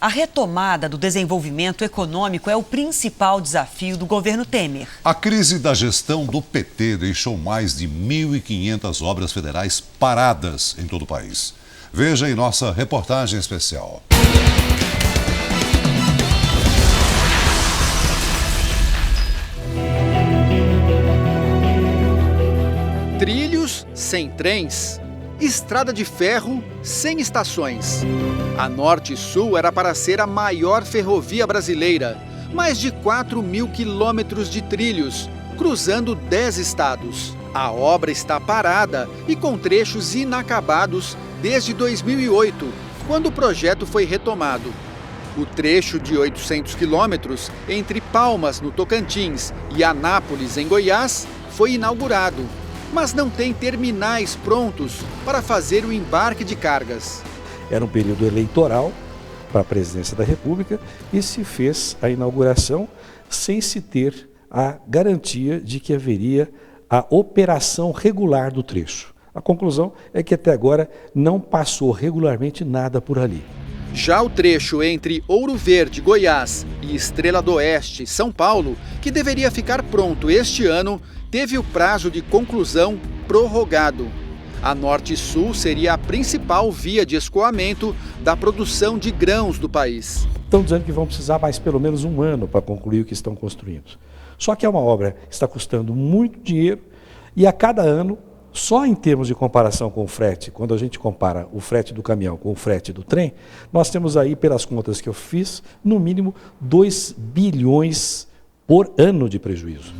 A retomada do desenvolvimento econômico é o principal desafio do governo Temer. A crise da gestão do PT deixou mais de 1.500 obras federais paradas em todo o país. Veja em nossa reportagem especial. Trilhos sem trens, estrada de ferro sem estações. A Norte Sul era para ser a maior ferrovia brasileira, mais de 4.000 quilômetros de trilhos, cruzando 10 estados. A obra está parada e com trechos inacabados desde 2008, quando o projeto foi retomado. O trecho de 800 quilômetros entre Palmas, no Tocantins, e Anápolis, em Goiás, foi inaugurado, mas não tem terminais prontos para fazer o embarque de cargas. Era um período eleitoral para a presidência da República e se fez a inauguração sem se ter a garantia de que haveria a operação regular do trecho. A conclusão é que até agora não passou regularmente nada por ali. Já o trecho entre Ouro Verde, Goiás, e Estrela do Oeste, São Paulo, que deveria ficar pronto este ano, teve o prazo de conclusão prorrogado. A Norte Sul seria a principal via de escoamento da produção de grãos do país. Estão dizendo que vão precisar mais pelo menos um ano para concluir o que estão construindo. Só que é uma obra que está custando muito dinheiro e a cada ano, só em termos de comparação com o frete, quando a gente compara o frete do caminhão com o frete do trem, nós temos aí, pelas contas que eu fiz, no mínimo 2 bilhões por ano de prejuízo.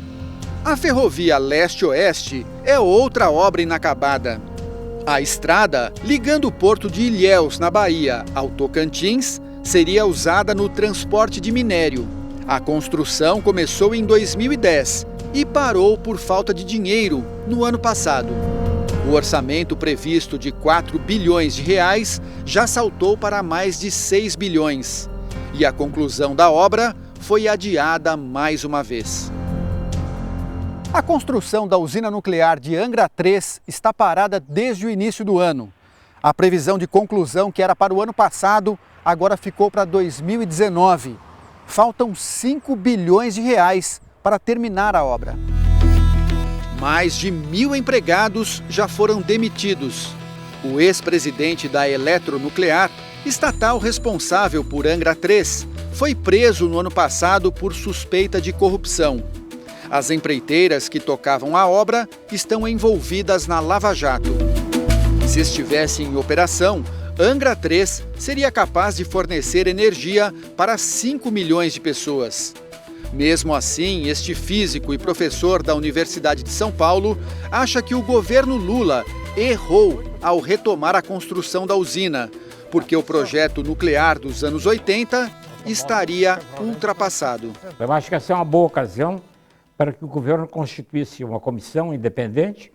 A ferrovia leste-oeste é outra obra inacabada. A estrada, ligando o porto de Ilhéus, na Bahia, ao Tocantins, seria usada no transporte de minério. A construção começou em 2010 e parou por falta de dinheiro no ano passado. O orçamento previsto de 4 bilhões de reais já saltou para mais de 6 bilhões. E a conclusão da obra foi adiada mais uma vez. A construção da usina nuclear de Angra 3 está parada desde o início do ano. A previsão de conclusão, que era para o ano passado, agora ficou para 2019. Faltam 5 bilhões de reais para terminar a obra. Mais de 1.000 empregados já foram demitidos. O ex-presidente da Eletronuclear, estatal responsável por Angra 3, foi preso no ano passado por suspeita de corrupção. As empreiteiras que tocavam a obra estão envolvidas na Lava Jato. Se estivesse em operação, Angra 3 seria capaz de fornecer energia para 5 milhões de pessoas. Mesmo assim, este físico e professor da Universidade de São Paulo acha que o governo Lula errou ao retomar a construção da usina, porque o projeto nuclear dos anos 80 estaria ultrapassado. Eu acho que essa é uma boa ocasião para que o governo constituísse uma comissão independente,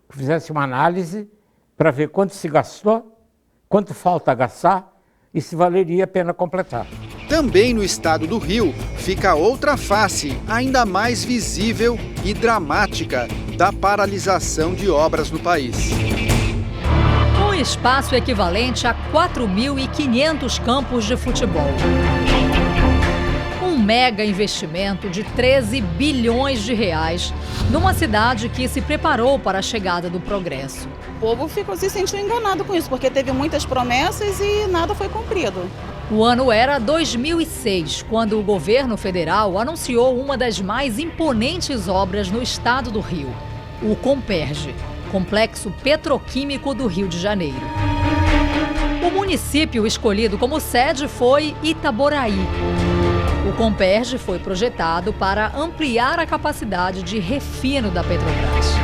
que fizesse uma análise para ver quanto se gastou, quanto falta gastar e se valeria a pena completar. Também no estado do Rio fica outra face, ainda mais visível e dramática, da paralisação de obras no país. Um espaço equivalente a 4.500 campos de futebol. Um mega investimento de 13 bilhões de reais numa cidade que se preparou para a chegada do progresso. O povo ficou se sentindo enganado com isso, porque teve muitas promessas e nada foi cumprido. O ano era 2006, quando o governo federal anunciou uma das mais imponentes obras no estado do Rio, o Comperj, Complexo Petroquímico do Rio de Janeiro. O município escolhido como sede foi Itaboraí. O Comperj foi projetado para ampliar a capacidade de refino da Petrobras.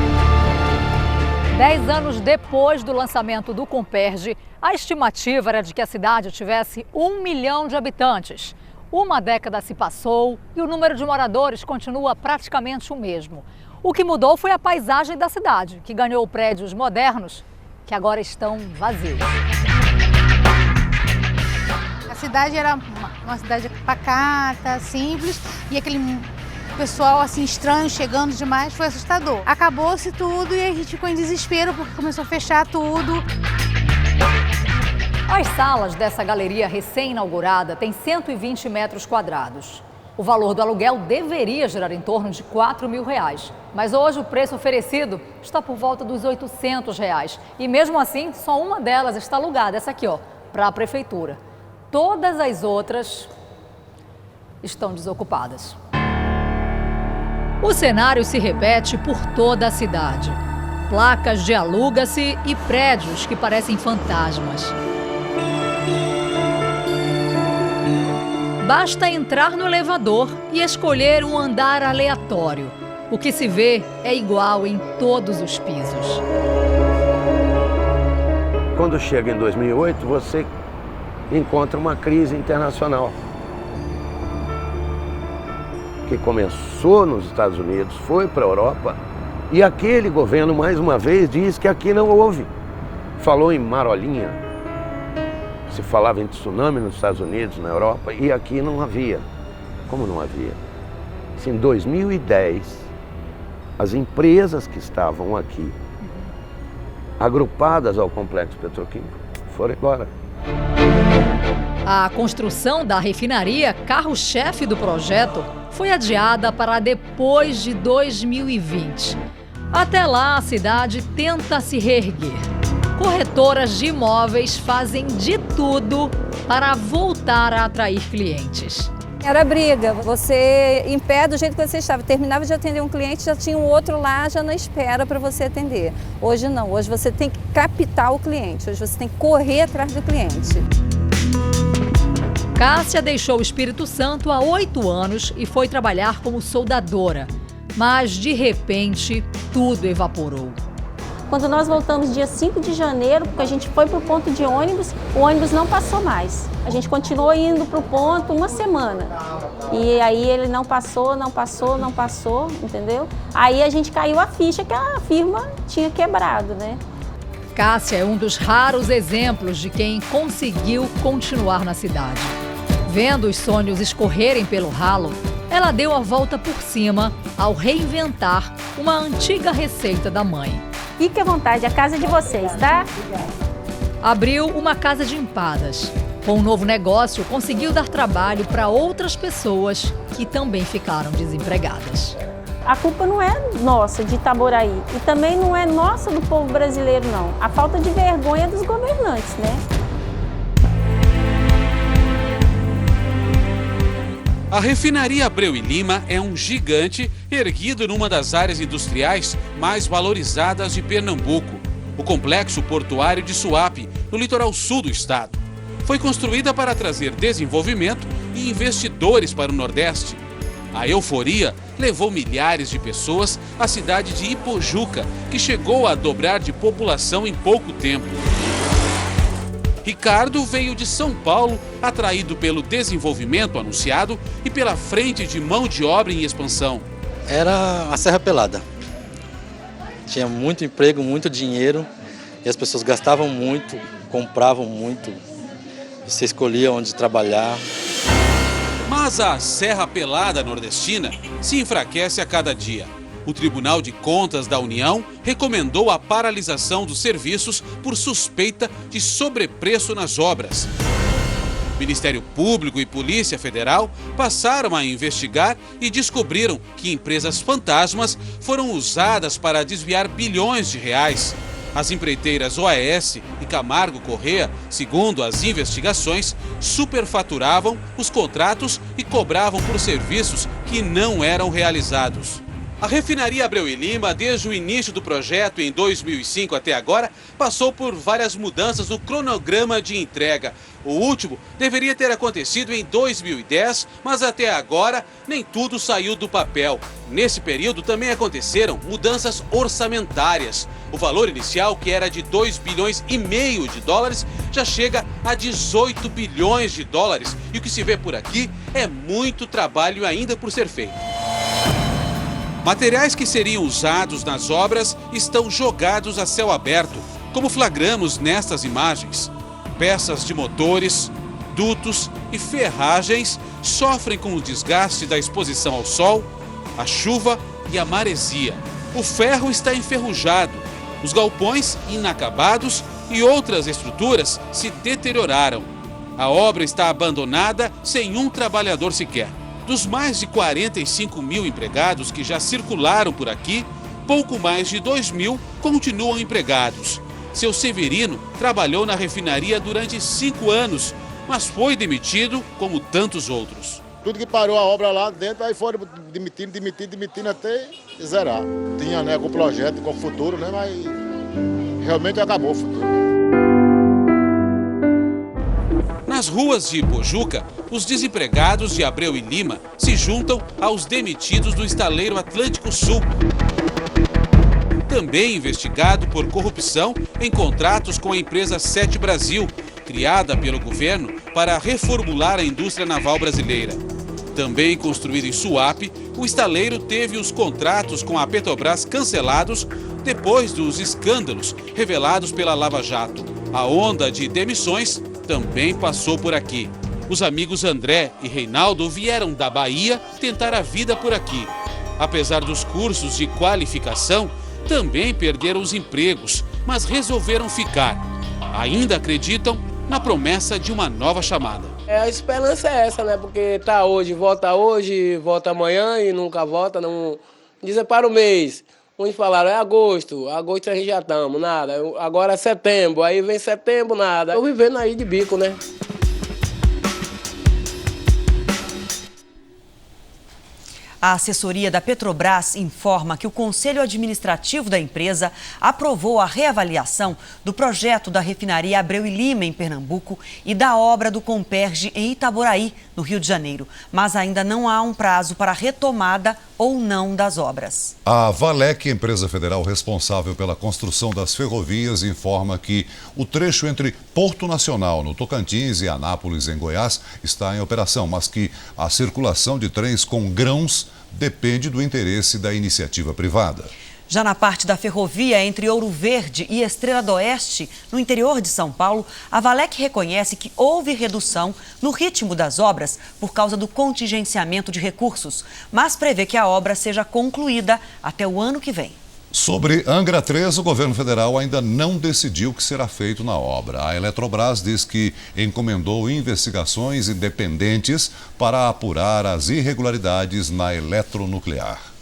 10 anos depois do lançamento do Comperj, a estimativa era de que a cidade tivesse 1 milhão de habitantes. Uma década se passou e o número de moradores continua praticamente o mesmo. O que mudou foi a paisagem da cidade, que ganhou prédios modernos que agora estão vazios. A cidade era uma cidade pacata, simples, e aquele pessoal assim estranho chegando demais foi assustador. Acabou-se tudo e a gente ficou em desespero porque começou a fechar tudo. As salas dessa galeria recém-inaugurada têm 120 metros quadrados. O valor do aluguel deveria girar em torno de R$4.000, mas hoje o preço oferecido está por volta dos R$800. E mesmo assim, só uma delas está alugada, essa aqui, para a prefeitura. Todas as outras estão desocupadas. O cenário se repete por toda a cidade. Placas de aluga-se e prédios que parecem fantasmas. Basta entrar no elevador e escolher um andar aleatório. O que se vê é igual em todos os pisos. Quando chega em 2008, você encontra uma crise internacional que começou nos Estados Unidos, foi para a Europa, e aquele governo, mais uma vez, diz que aqui não houve. Falou em marolinha, se falava em tsunami nos Estados Unidos, na Europa, e aqui não havia. Como não havia? Em 2010, as empresas que estavam aqui, agrupadas ao complexo petroquímico, foram embora. A construção da refinaria, carro-chefe do projeto, foi adiada para depois de 2020. Até lá, a cidade tenta se reerguer. Corretoras de imóveis fazem de tudo para voltar a atrair clientes. Era briga, você em pé do jeito que você estava, terminava de atender um cliente, já tinha um outro lá já na espera para você atender. Hoje não, hoje você tem que captar o cliente, hoje você tem que correr atrás do cliente. Cássia deixou o Espírito Santo há 8 anos e foi trabalhar como soldadora. Mas, de repente, tudo evaporou. Quando nós voltamos dia 5 de janeiro, porque a gente foi para o ponto de ônibus, o ônibus não passou mais. A gente continuou indo para o ponto uma semana. E aí ele não passou, entendeu? Aí a gente caiu a ficha que a firma tinha quebrado, né? Cássia é um dos raros exemplos de quem conseguiu continuar na cidade. Vendo os sonhos escorrerem pelo ralo, ela deu a volta por cima ao reinventar uma antiga receita da mãe. Fique à vontade, a casa é de vocês, tá? Abriu uma casa de empadas. Com o novo negócio, conseguiu dar trabalho para outras pessoas que também ficaram desempregadas. A culpa não é nossa de Itaboraí e também não é nossa do povo brasileiro, não. A falta de vergonha dos governantes, né? A refinaria Abreu e Lima é um gigante erguido numa das áreas industriais mais valorizadas de Pernambuco, o complexo portuário de Suape, no litoral sul do estado. Foi construída para trazer desenvolvimento e investidores para o Nordeste. A euforia levou milhares de pessoas à cidade de Ipojuca, que chegou a dobrar de população em pouco tempo. Ricardo veio de São Paulo, atraído pelo desenvolvimento anunciado e pela frente de mão de obra em expansão. Era a Serra Pelada. Tinha muito emprego, muito dinheiro e as pessoas gastavam muito, compravam muito. Você escolhia onde trabalhar. Mas a Serra Pelada nordestina se enfraquece a cada dia. O Tribunal de Contas da União recomendou a paralisação dos serviços por suspeita de sobrepreço nas obras. Ministério Público e Polícia Federal passaram a investigar e descobriram que empresas fantasmas foram usadas para desviar bilhões de reais. As empreiteiras OAS e Camargo Corrêa, segundo as investigações, superfaturavam os contratos e cobravam por serviços que não eram realizados. A refinaria Abreu e Lima, desde o início do projeto em 2005 até agora, passou por várias mudanças no cronograma de entrega. O último deveria ter acontecido em 2010, mas até agora nem tudo saiu do papel. Nesse período também aconteceram mudanças orçamentárias. O valor inicial, que era de 2,5 bilhões de dólares, já chega a 18 bilhões de dólares. E o que se vê por aqui é muito trabalho ainda por ser feito. Materiais que seriam usados nas obras estão jogados a céu aberto, como flagramos nestas imagens. Peças de motores, dutos e ferragens sofrem com o desgaste da exposição ao sol, a chuva e a maresia. O ferro está enferrujado, os galpões inacabados e outras estruturas se deterioraram. A obra está abandonada sem um trabalhador sequer. Dos mais de 45 mil empregados que já circularam por aqui, pouco mais de 2 mil continuam empregados. Seu Severino trabalhou na refinaria durante 5 anos, mas foi demitido como tantos outros. Tudo que parou a obra lá dentro, aí foram demitindo até zerar. Tinha, né, com projeto, com futuro, né, mas realmente acabou o futuro. Nas ruas de Pojuca, os desempregados de Abreu e Lima se juntam aos demitidos do estaleiro Atlântico Sul. Também investigado por corrupção em contratos com a empresa Sete Brasil, criada pelo governo para reformular a indústria naval brasileira. Também construído em Suape, o estaleiro teve os contratos com a Petrobras cancelados depois dos escândalos revelados pela Lava Jato. A onda de demissões também passou por aqui. Os amigos André e Reinaldo vieram da Bahia tentar a vida por aqui. Apesar dos cursos de qualificação, também perderam os empregos, mas resolveram ficar. Ainda acreditam na promessa de uma nova chamada. A esperança é essa, né? Porque tá hoje, volta amanhã e nunca volta. Não dizem para o mês. Uns falaram, é agosto a gente já estamos, nada. Agora é setembro, aí vem setembro, nada. Eu vivendo aí de bico, né? A assessoria da Petrobras informa que o Conselho Administrativo da empresa aprovou a reavaliação do projeto da refinaria Abreu e Lima, em Pernambuco, e da obra do Comperj em Itaboraí, no Rio de Janeiro. Mas ainda não há um prazo para retomada ou não das obras. A Valec, empresa federal responsável pela construção das ferrovias, informa que o trecho entre Porto Nacional, no Tocantins, e Anápolis, em Goiás, está em operação, mas que a circulação de trens com grãos depende do interesse da iniciativa privada. Já na parte da ferrovia entre Ouro Verde e Estrela do Oeste, no interior de São Paulo, a Valec reconhece que houve redução no ritmo das obras por causa do contingenciamento de recursos, mas prevê que a obra seja concluída até o ano que vem. Sobre Angra 3, o governo federal ainda não decidiu o que será feito na obra. A Eletrobras diz que encomendou investigações independentes para apurar as irregularidades na eletronuclear.